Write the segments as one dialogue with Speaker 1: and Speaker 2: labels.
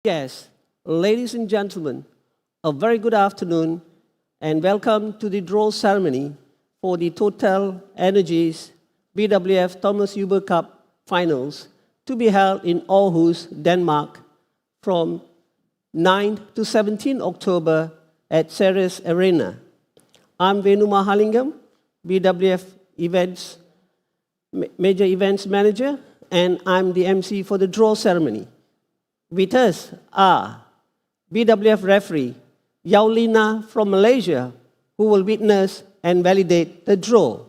Speaker 1: Yes, ladies and gentlemen, a very good afternoon and welcome to the draw ceremony for the TotalEnergies BWF Thomas Uber Cup Finals to be held in Aarhus, Denmark from 9 to 17 October at Ceres Arena. I'm Venu Mahalingam, BWF Major Events Manager, and I'm the MC for the draw ceremony. With us are BWF referee Yaulina from Malaysia, who will witness and validate the draw.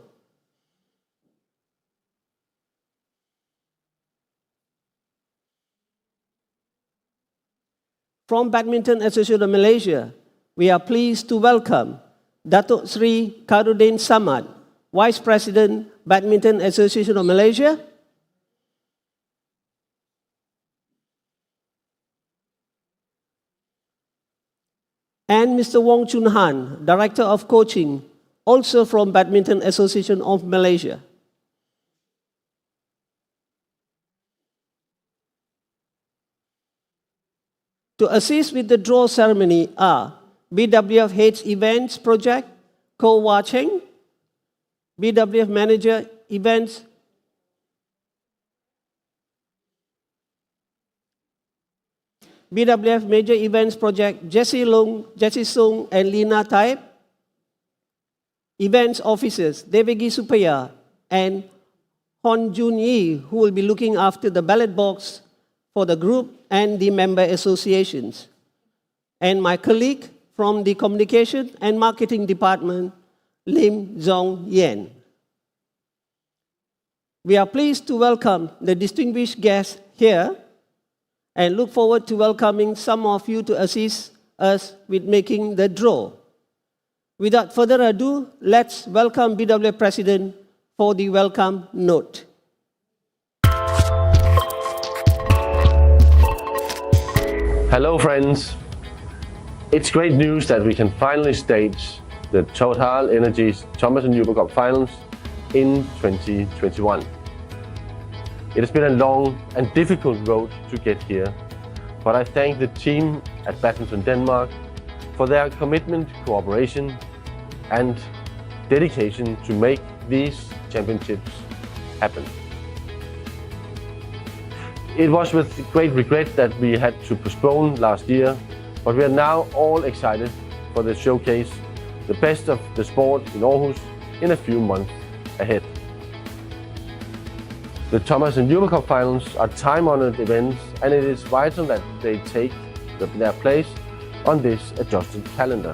Speaker 1: From Badminton Association of Malaysia, we are pleased to welcome Datuk Sri Karudin Samad, Vice President, Badminton Association of Malaysia, and Mr. Wong Chun Han, Director of Coaching, also from Badminton Association of Malaysia. To assist with the draw ceremony are BWF Heads Events Project, Ko Wah Cheng, BWF Manager Events, BWF Major Events Project, Jessie Sung and Lina Taib. Events Officers, Devagi Supaya and Hon Jun Yi, who will be looking after the ballot box for the group and the member associations. And my colleague from the Communication and Marketing Department, Lim Zong Yen. We are pleased to welcome the distinguished guests here and look forward to welcoming some of you to assist us with making the draw. Without further ado, let's welcome BWF President for the welcome note.
Speaker 2: Hello friends, it's great news that we can finally stage the TotalEnergies Thomas and Uber Cup Finals in 2021. It has been a long and difficult road to get here, but I thank the team at Badminton Denmark for their commitment, cooperation and dedication to make these championships happen. It was with great regret that we had to postpone last year, but we are now all excited for the showcase, the best of the sport in Aarhus in a few months ahead. The Thomas and Uber Cup Finals are time-honored events, and it is vital that they take their place on this adjusted calendar.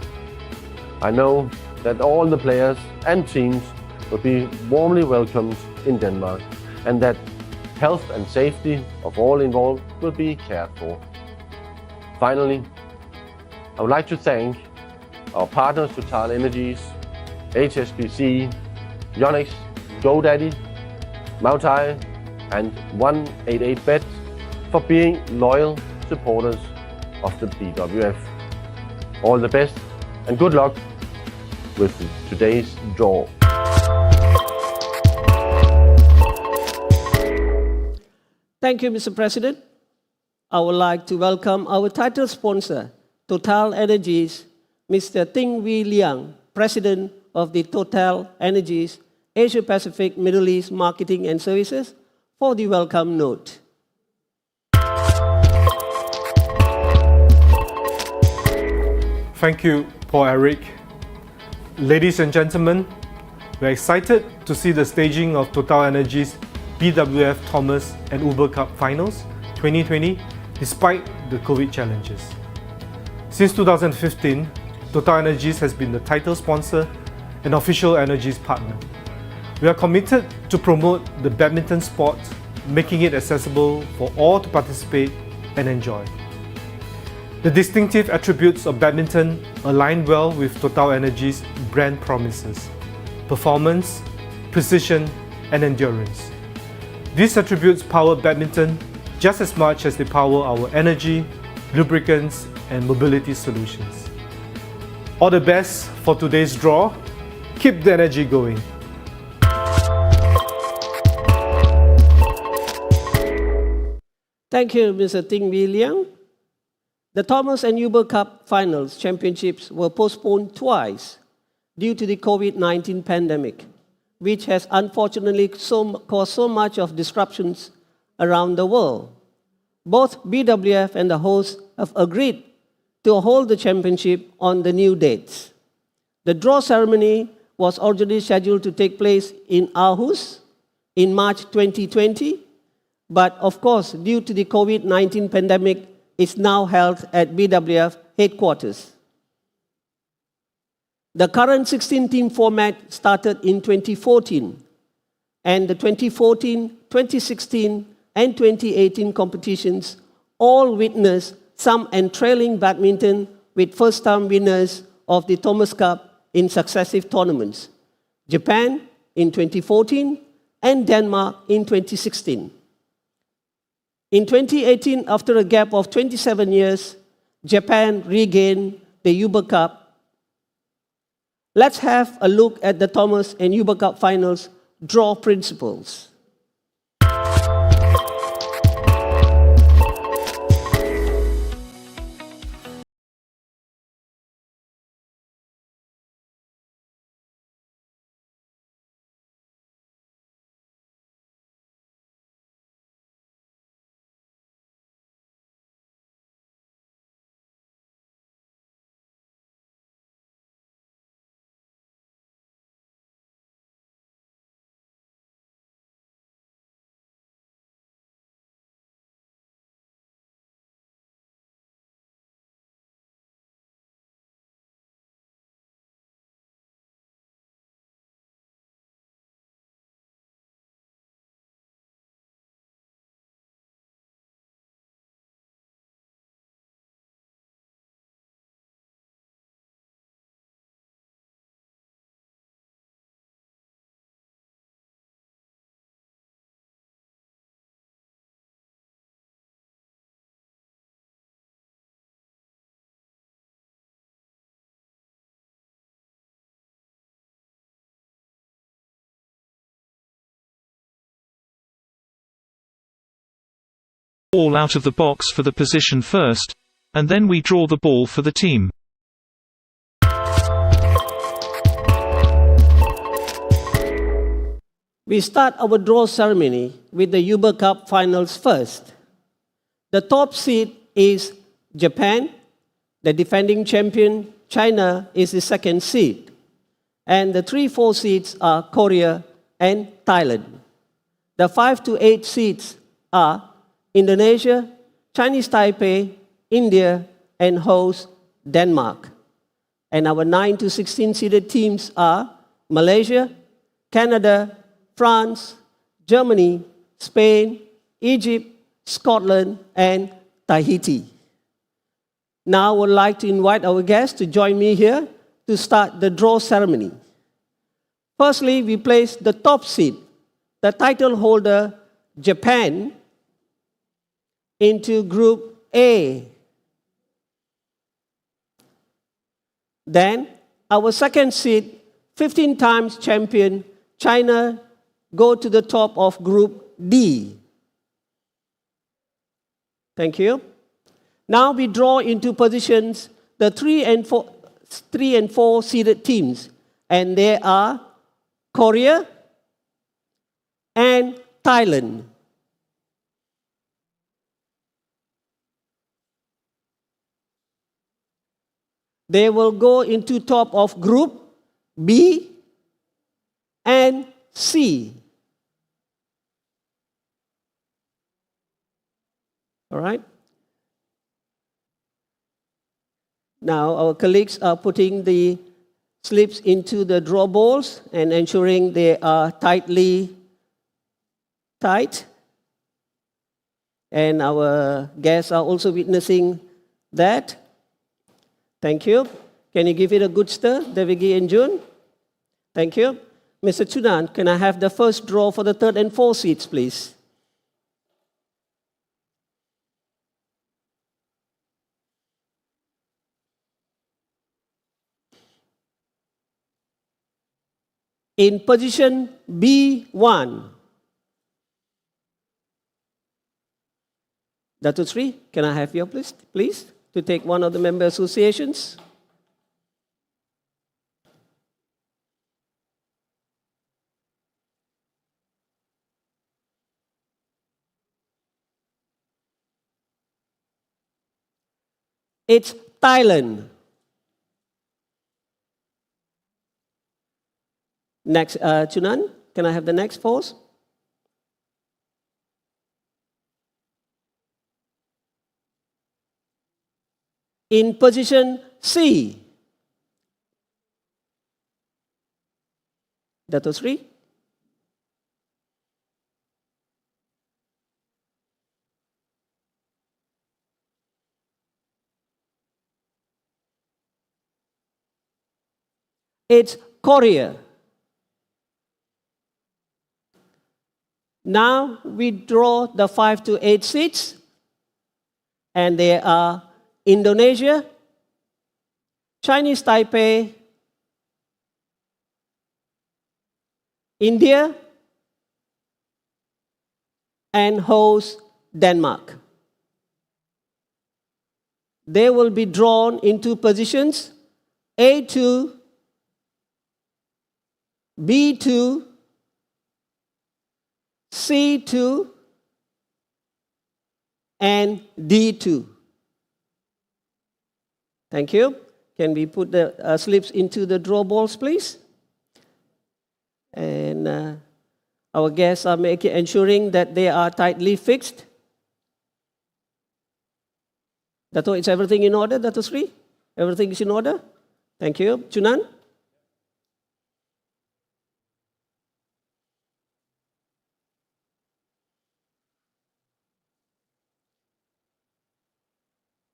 Speaker 2: I know that all the players and teams will be warmly welcomed in Denmark, and that health and safety of all involved will be cared for. Finally, I would like to thank our partners TotalEnergies, HSBC, Yonex, GoDaddy, Mautai and 188Bet for being loyal supporters of the BWF. All the best and good luck with today's draw.
Speaker 1: Thank you, Mr. President. I would like to welcome our title sponsor, TotalEnergies, Mr. Ting Wee Liang, President of the TotalEnergies Asia Pacific Middle East Marketing and Services, for the welcome note.
Speaker 3: Thank you, Paul Eric. Ladies and gentlemen, we're excited to see the staging of TotalEnergies BWF Thomas and Uber Cup Finals 2020 despite the COVID challenges. Since 2015, TotalEnergies has been the title sponsor and official energies partner. We are committed to promote the badminton sport, making it accessible for all to participate and enjoy. The distinctive attributes of badminton align well with TotalEnergies' brand promises: performance, precision, and endurance. These attributes power badminton just as much as they power our energy, lubricants, and mobility solutions. All the best for today's draw. Keep the energy going.
Speaker 1: Thank you, Mr. Ting Wee Liang. The Thomas and Uber Cup Finals Championships were postponed twice due to the COVID-19 pandemic, which has unfortunately caused so much of disruptions around the world. Both BWF and the host have agreed to hold the championship on the new dates. The draw ceremony was originally scheduled to take place in Aarhus in March 2020, but of course, due to the COVID-19 pandemic, it's now held at BWF headquarters. The current 16-team format started in 2014, and the 2014, 2016, and 2018 competitions all witnessed some enthrilling badminton with first-time winners of the Thomas Cup in successive tournaments, Japan in 2014 and Denmark in 2016. In 2018, after a gap of 27 years, Japan regained the Uber Cup. Let's have a look at the Thomas and Uber Cup Finals draw principles.
Speaker 4: Ball out of the box for the position first, and then we draw the ball for the team.
Speaker 1: We start our draw ceremony with the Uber Cup Finals first. The top seed is Japan, the defending champion. China is the second seed. And the 3-4 seeds are Korea and Thailand. The 5 to 8 seeds are Indonesia, Chinese Taipei, India, and host Denmark. And our 9 to 16 seeded teams are Malaysia, Canada, France, Germany, Spain, Egypt, Scotland, and Tahiti. Now I would like to invite our guests to join me here to start the draw ceremony. Firstly, we place the top seed, the title holder, Japan, into Group A. Then, our second seed, 15 times champion, China, go to the top of Group D. Thank you. Now we draw into positions the 3 and 4 seeded teams, and they are Korea and Thailand. They will go into top of Group B and C. All right? Now our colleagues are putting the slips into the draw balls and ensuring they are tightly tight. And our guests are also witnessing that. Thank you. Can you give it a good stir, Devigi and June? Thank you. Mr. Chunan, can I have the first draw for the 3rd and 4th seats, please? In position B1. Dr. Sri, can I have your list, please? to take one of the member associations. It's Thailand. Next, Chunan, can I have the next pose? In position C. That was 3. It's Korea. Now we draw the 5 to 8 seats, and they are Indonesia, Chinese Taipei, India, and host Denmark. They will be drawn into positions A2, B2, C2, and D2. Thank you. Can we put the slips into the draw balls, please? And our guests are ensuring that they are tightly fixed. Dato, is everything in order, Dato Sri? Everything is in order? Thank you. Chunan?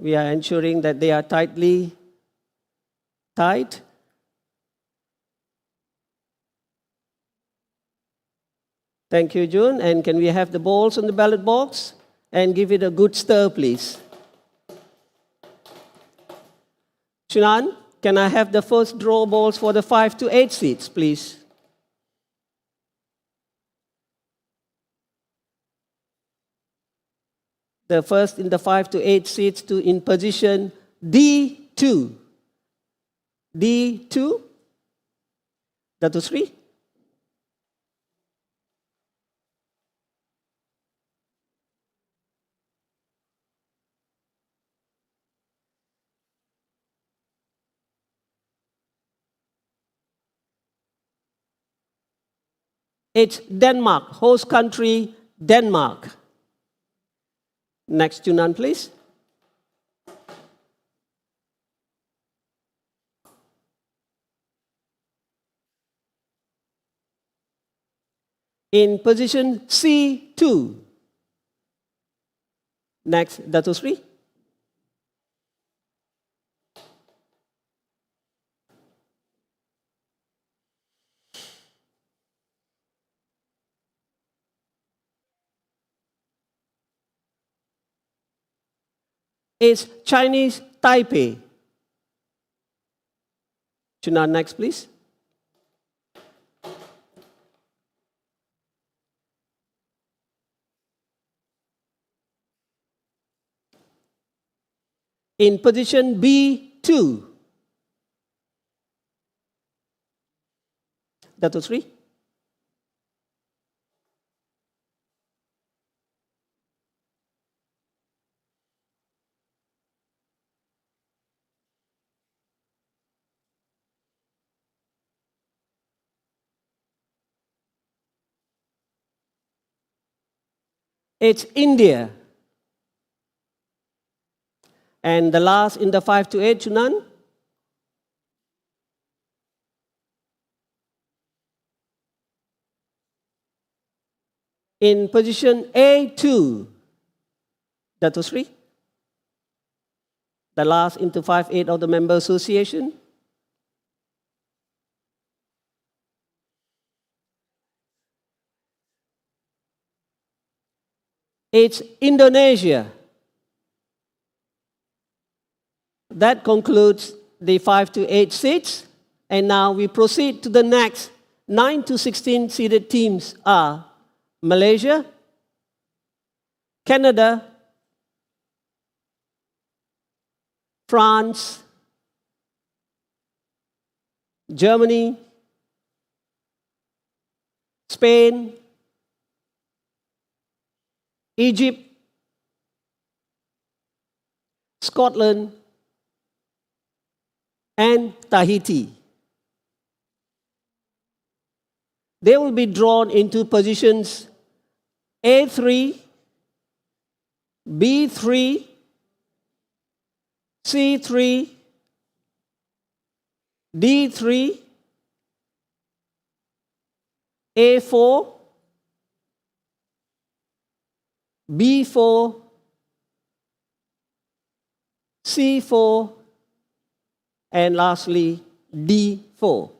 Speaker 1: We are ensuring that they are tightly tight. Thank you, June. And can we have the balls on the ballot box? And give it a good stir, please. Chunan, can I have the first draw balls for the 5 to 8 seats, please? The first in the 5 to 8 seats in position D2. D2. Dato Sri. It's Denmark, host country Denmark. Next, Chunan, please. In position C2. Next, Dato Sri. It's Chinese Taipei. Chunan, next, please. In position B2. Dato Sri. It's India. And the last in the 5 to 8, Chunan. In position A2, Dato Sri. The last into 5-8 of the member association. It's Indonesia. That concludes the 5 to 8 seats. And now we proceed to the next 9 to 16 seeded teams are Malaysia, Canada, France, Germany, Spain, Egypt, Scotland, and Tahiti. They will be drawn into positions A3, B3, C3, D3, A4, B4, C4, and lastly, D4.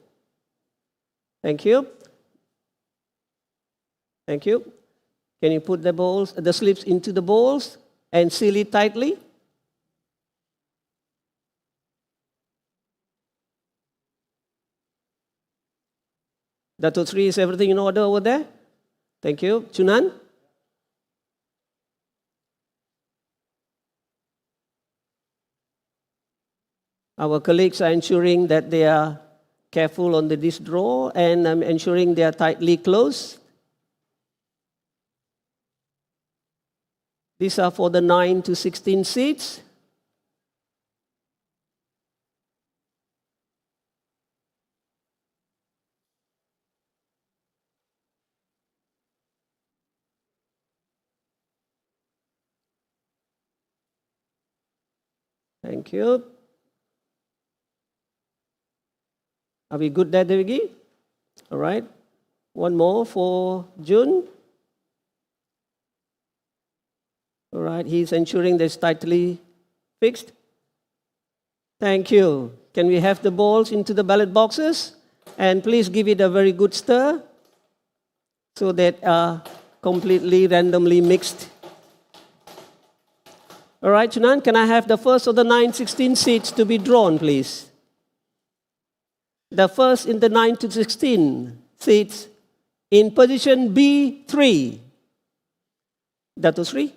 Speaker 1: Thank you. Thank you. Can you put the slips into the balls and seal it tightly? Dato 3, is everything in order over there? Thank you. Chunan? Our colleagues are ensuring that they are careful on this draw and ensuring they are tightly closed. These are for the 9 to 16 seats. Thank you. Are we good there, Devigi? All right. One more for June. All right, he's ensuring that's tightly fixed. Thank you. Can we have the balls into the ballot boxes? And please give it a very good stir so that are completely randomly mixed. All right, Chunan, can I have the first of the 9-16 seats to be drawn, please? The first in the 9 to 16 seats in position B3. Dato Sri.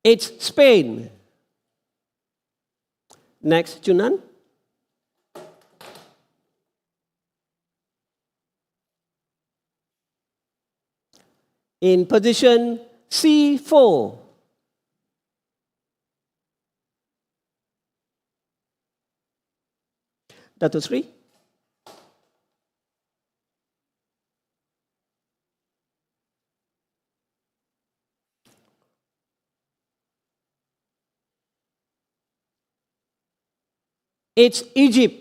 Speaker 1: It's Spain. Next, Junan. In position C4. Dato Sri. It's Egypt.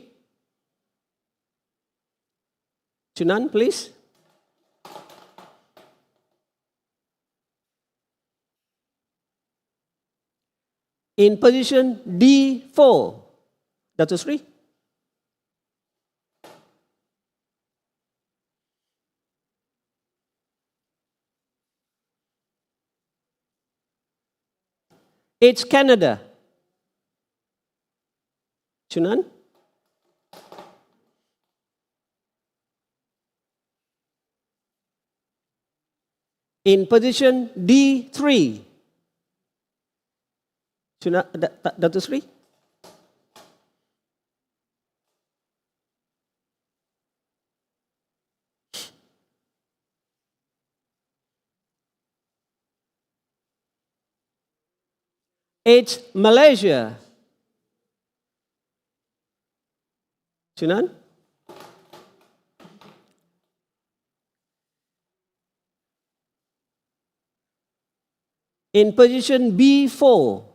Speaker 1: Chunan, please. In position D4. Dato Sri. It's Canada. Chunan. In position D3. Chunan, Dato Sri. It's Malaysia. Chunan. In position B4.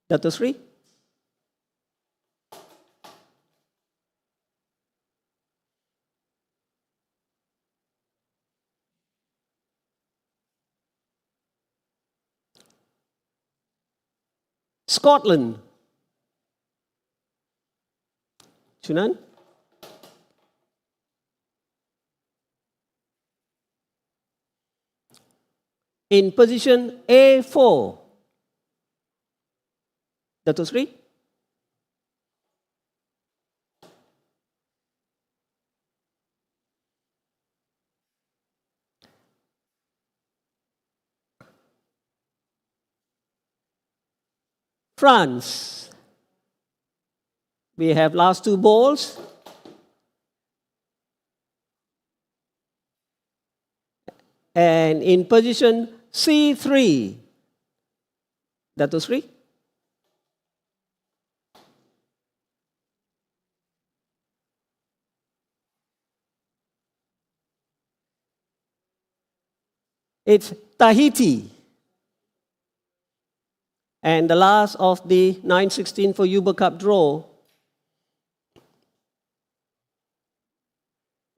Speaker 1: Dato Sri. Scotland. Chunan. In position A4, Dato Sri. France. We have last two balls. And in position C3, Dato Sri. It's Tahiti. And the last of the 9-16 for Uber Cup draw.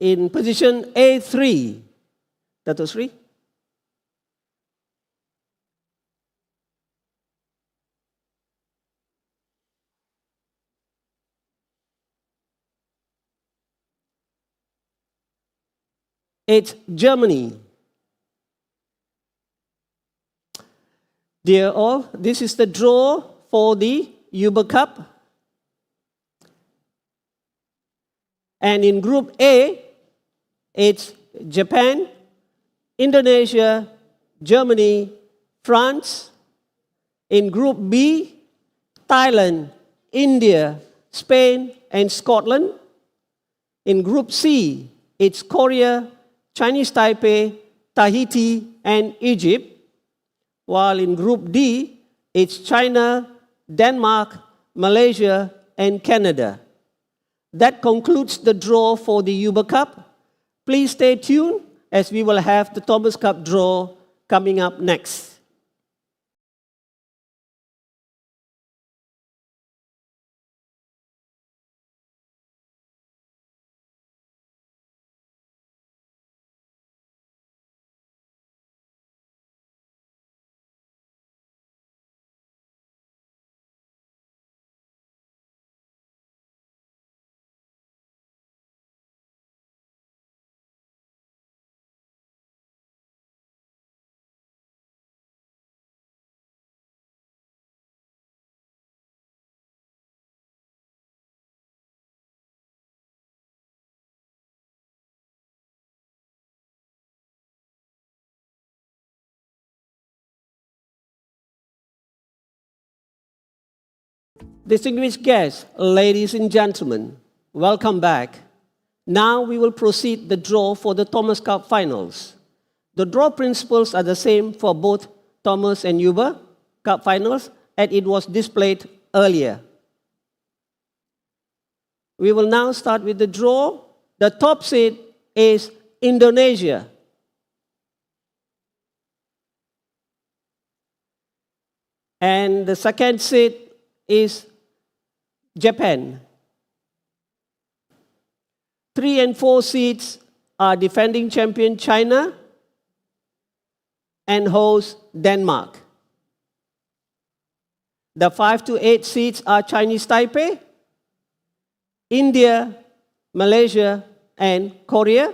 Speaker 1: In position A3, Dato Sri. It's Germany. Dear all, this is the draw for the Uber Cup. And in Group A, it's Japan, Indonesia, Germany, France. In Group B, Thailand, India, Spain, and Scotland. In Group C, it's Korea, Chinese Taipei, Tahiti, and Egypt. While in Group D, it's China, Denmark, Malaysia, and Canada. That concludes the draw for the Uber Cup. Please stay tuned as we will have the Thomas Cup draw coming up next. Distinguished guests, ladies and gentlemen, welcome back. Now we will proceed the draw for the Thomas Cup finals. The draw principles are the same for both Thomas and Uber Cup finals, as it was displayed earlier. We will now start with the draw. The top seed is Indonesia. And the second seed is Japan. 3 and 4 seeds are defending champion China and host Denmark. The 5 to 8 seeds are Chinese Taipei, India, Malaysia, and Korea.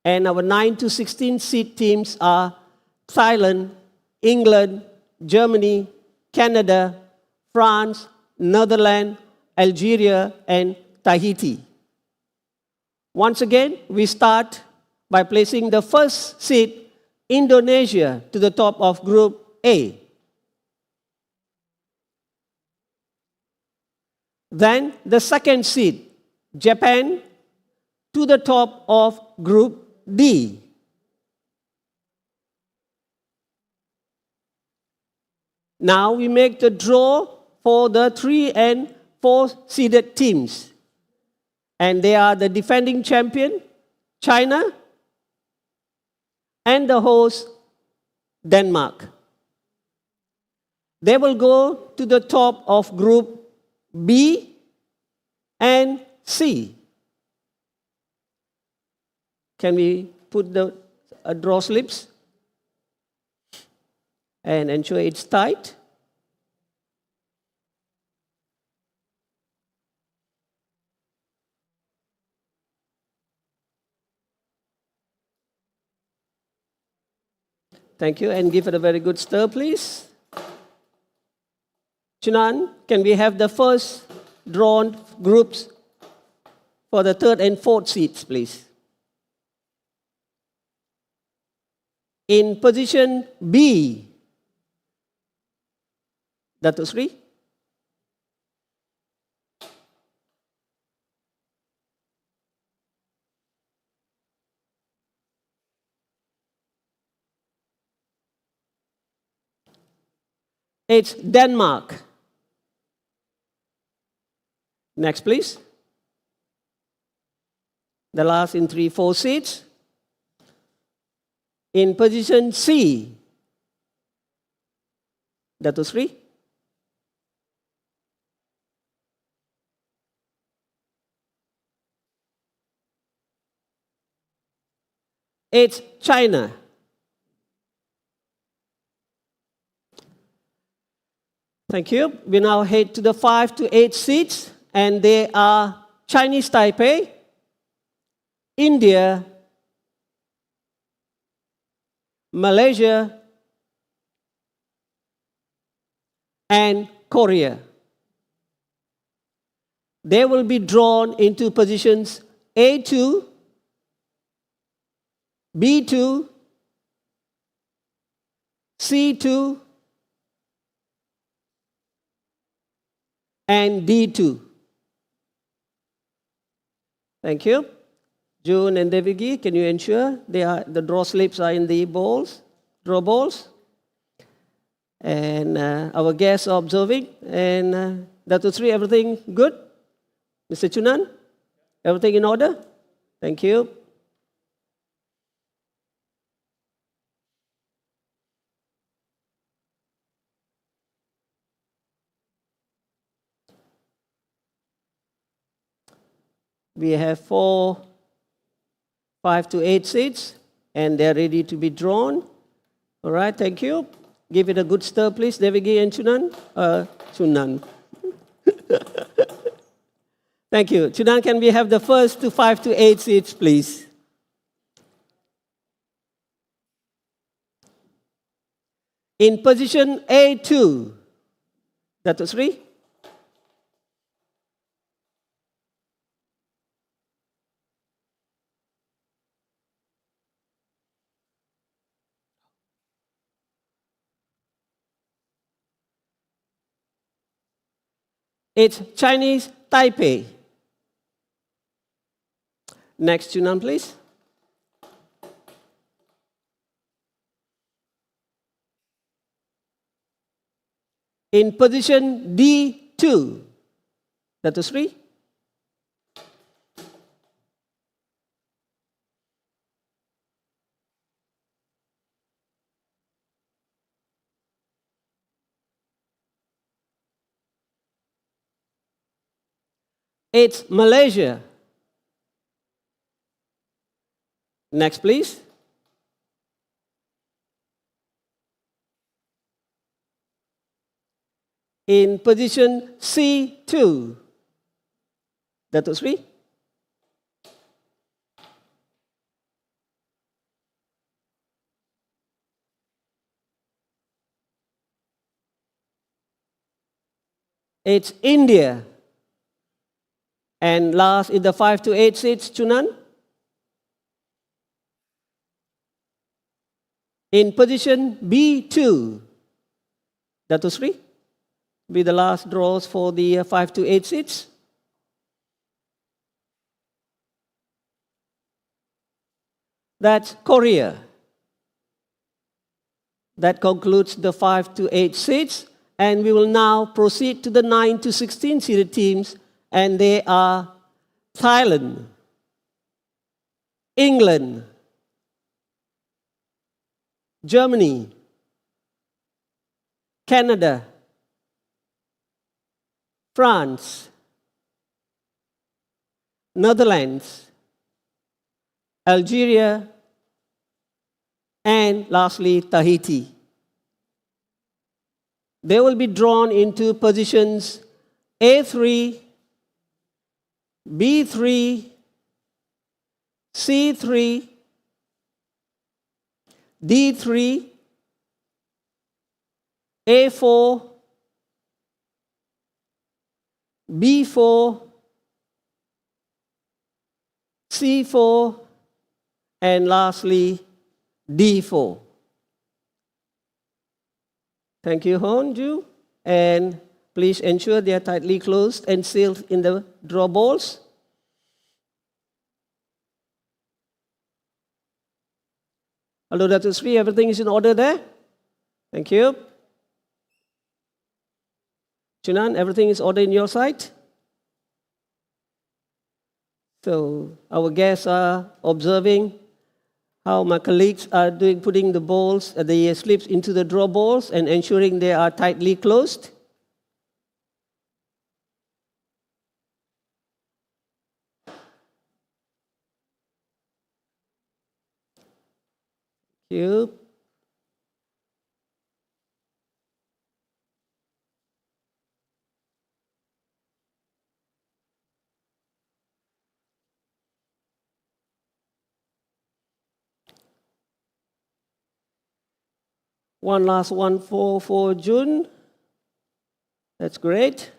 Speaker 1: And our 9 to 16 seed teams are Thailand, England, Germany, Canada, France, Netherlands, Algeria, and Tahiti. Once again, we start by placing the first seed, Indonesia, to the top of Group A. Then the second seed, Japan, to the top of Group D. Now we make the draw for the 3 and 4 seeded teams. And they are the defending champion, China, and the host, Denmark. They will go to the top of Group B and C. Can we put the draw slips? And ensure it's tight. Thank you. And give it a very good stir, please. Chunan, can we have the first drawn groups for the third and fourth seats, please? In position B, Dato Sri. It's Denmark. Next, please. The last in 3-4 seats. In position C, Dato Sri. It's China. Thank you. We now head to the 5 to 8 seats, and they are Chinese Taipei, India, Malaysia, and Korea. They will be drawn into positions A2, B2, C2, and D2. Thank you. June and Devigi, can you ensure the draw slips are in the balls, draw balls? And our guests are observing. And Dato Sri, everything good? Mr. Chunan, everything in order? Thank you. We have 4, 5 to 8 seats, and they're ready to be drawn. All right, thank you. Give it a good stir, please, Devigi and Chunan. Chunan. Thank you. Chunan, can we have the first 5 to 8 seats, please? In position A2, Dato Sri. It's Chinese Taipei. Next, Chunan, please. In position D2, Dato Sri. It's Malaysia. Next, please. In position C2, Dato Sri. It's India. And last in the 5 to 8 seats, Chunan. In position B2, Dato Sri. Be the last draws for the 5 to 8 seats. That's Korea. That concludes the 5 to 8 seats. And we will now proceed to the 9 to 16 seated teams. And they are Thailand, England, Germany, Canada, France, Netherlands, Algeria, and lastly, Tahiti. They will be drawn into positions A3, B3, C3, D3, A4, B4, C4, and lastly, D4. Thank you, Honju. And please ensure they are tightly closed and sealed in the draw balls. Hello, Dr. Sri, everything is in order there? Thank you. Chunan, everything is ordered in your side? So our guests are observing how my colleagues are putting the balls, the slips into the draw balls and ensuring they are tightly closed. Thank you. One last one for June. That's great.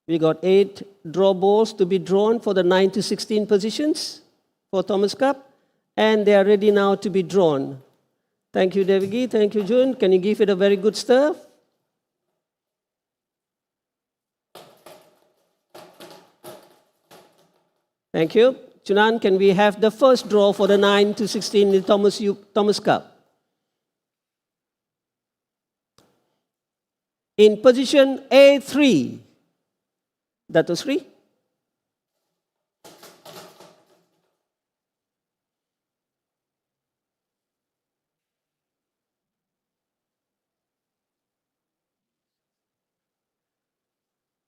Speaker 1: We got 8 draw balls to be drawn for the 9 to 16 positions for Thomas Cup, and they are ready now to be drawn. Thank you, Devigi. Thank you, June. Can you give it a very good stir? Thank you. Chunan, can we have the first draw for the 9 to 16 in the Thomas Cup? In position A3, Dato Sri.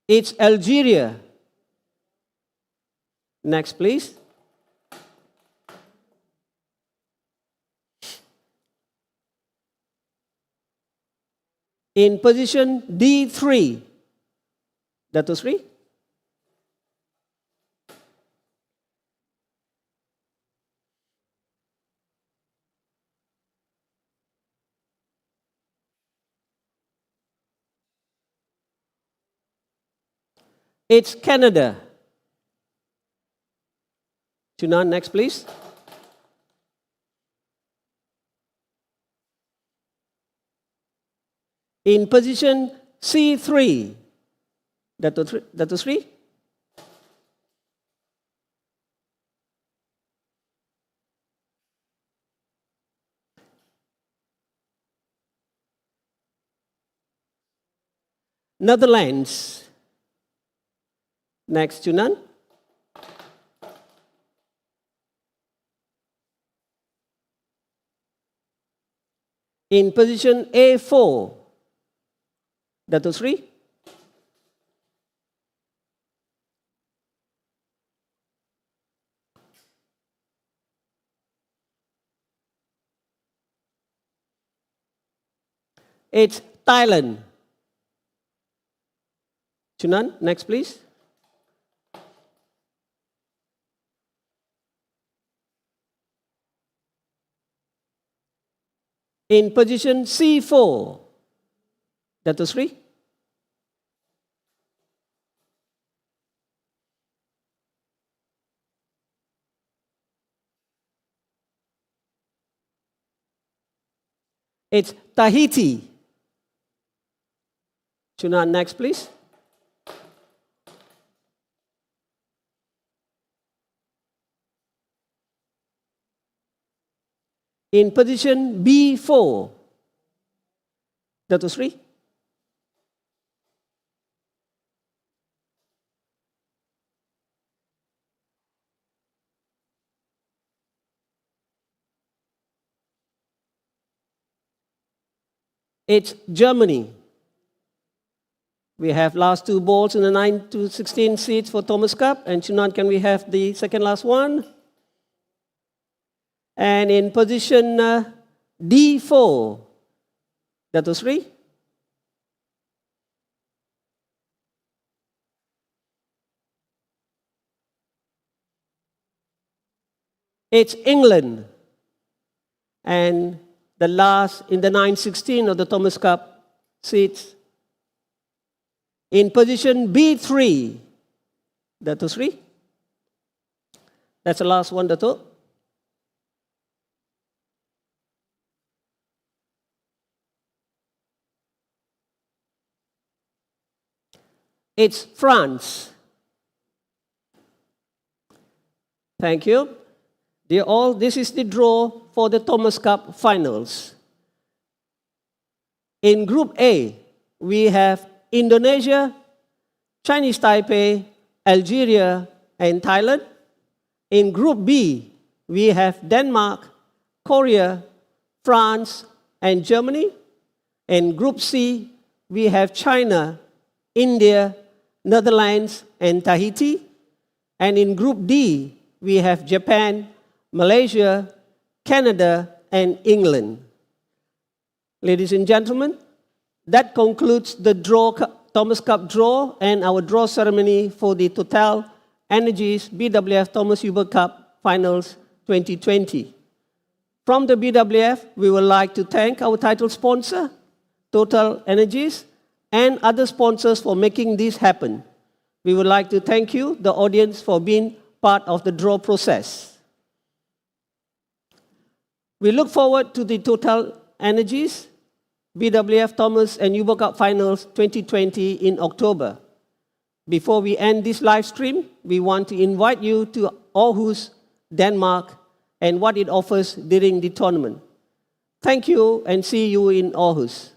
Speaker 1: It's Algeria. Next, please. In position D3, Dato Sri. It's Canada. Chunan, next, please. In position C3, Dato Sri. Netherlands. Next, Chunan. In position A4, Dato Sri. It's Thailand. Chunan, next please. In position C4, Dato Sri. It's Tahiti. Chunan, next please. In position B4, Dato Sri. It's Germany. We have last 2 balls in the 9 to 16 seats for Thomas Cup. And Chunan, can we have the second last one? And in position D4, Dato Sri. It's England. And the last in the 916 of the Thomas Cup seats. In position B3, Dato Sri. That's the last one, Dato. It's France. Thank you. Dear all, this is the draw for the Thomas Cup finals. In Group A, we have Indonesia, Chinese Taipei, Algeria, and Thailand. In Group B, we have Denmark, Korea, France, and Germany. In Group C, we have China, India, Netherlands, and Tahiti. And in Group D, we have Japan, Malaysia, Canada, and England. Ladies and gentlemen, that concludes the Thomas Cup draw and our draw ceremony for the TotalEnergies BWF Thomas Uber Cup Finals 2020. From the BWF, we would like to thank our title sponsor, TotalEnergies, and other sponsors for making this happen. We would like to thank you, the audience, for being part of the draw process. We look forward to the TotalEnergies BWF Thomas and Uber Cup Finals 2020 in October. Before we end this live stream, we want to invite you to Aarhus, Denmark, and what it offers during the tournament. Thank you and see you in Aarhus.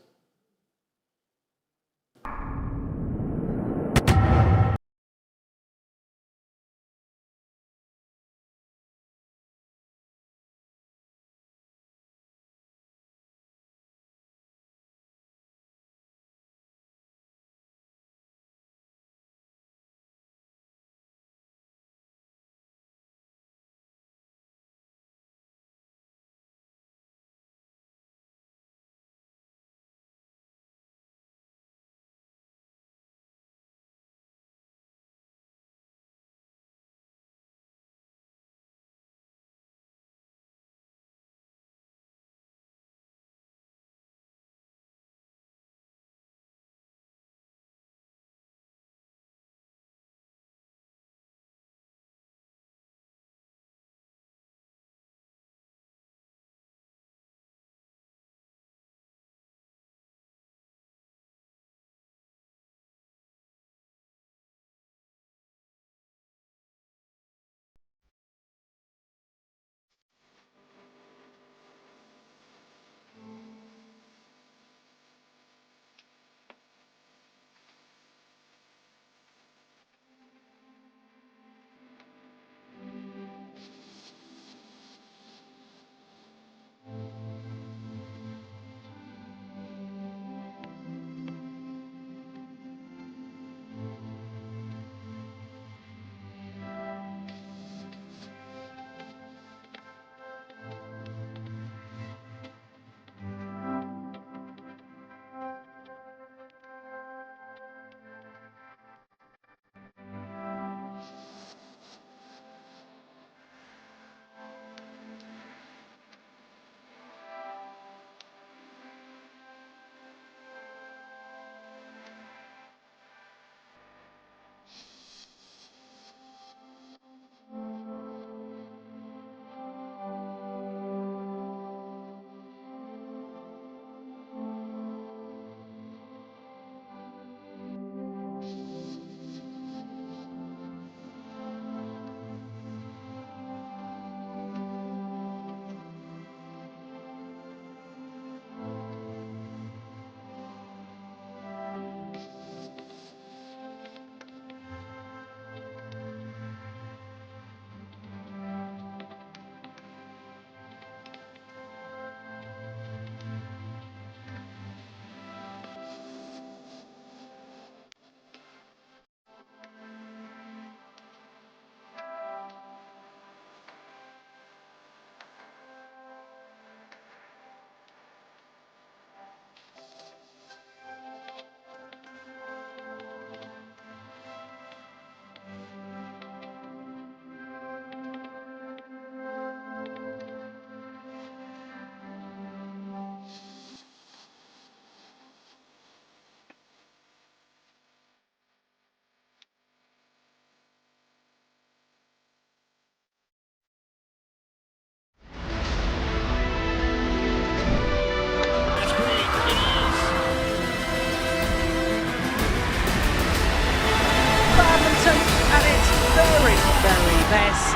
Speaker 5: this.